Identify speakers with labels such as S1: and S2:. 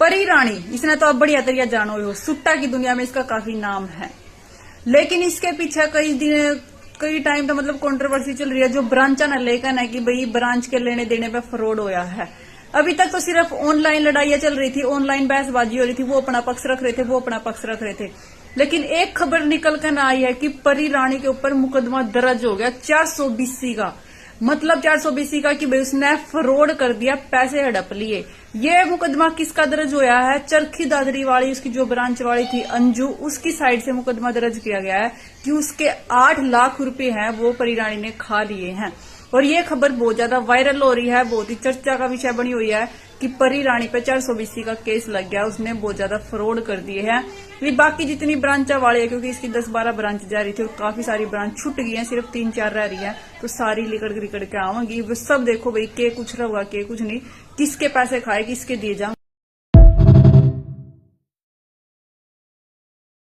S1: परी रानी, इसने तो अब बढ़िया तरीका जानो हो, सुट्टा की दुनिया में इसका काफी नाम है। लेकिन इसके पीछे कई टाइम तो मतलब कंट्रोवर्सी चल रही है, जो ब्रांचा न लेकर है कि भाई ब्रांच के लेने देने पे फ्रॉड होया है। अभी तक तो सिर्फ ऑनलाइन लड़ाइयां चल रही थी, ऑनलाइन बहसबाजी हो रही थी, वो अपना पक्ष रख रहे थे, वो अपना पक्ष रख रहे थे। लेकिन एक खबर निकल कर आई है कि परी रानी के ऊपर मुकदमा दर्ज हो गया 420 का। मतलब 420 का कि भाई उसने फ्रॉड कर दिया, पैसे हड़प लिए। ये मुकदमा किसका दर्ज होया है? चरखी दादरी वाली, उसकी जो ब्रांच वाली थी अंजू, उसकी साइड से मुकदमा दर्ज किया गया है कि उसके 8 लाख रुपए हैं वो परी रानी ने खा लिए हैं। और ये खबर बहुत ज्यादा वायरल हो रही है, बहुत ही चर्चा का विषय बनी हुई है कि परी रानी पे 420 का केस लग गया, उसने बहुत ज्यादा फ्रॉड कर दिए हैं। ये बाकी जितनी ब्रांचा वाले है, क्योंकि इसकी 10-12 ब्रांच जा रही थी और काफी सारी ब्रांच छूट गई है, सिर्फ 3-4 रह रही है, तो सारी लिकड़ के आवांगी। वो सब देखो भाई, के कुछ रहा, के कुछ नहीं, किसके पैसे खाए, किसके दिए जाए।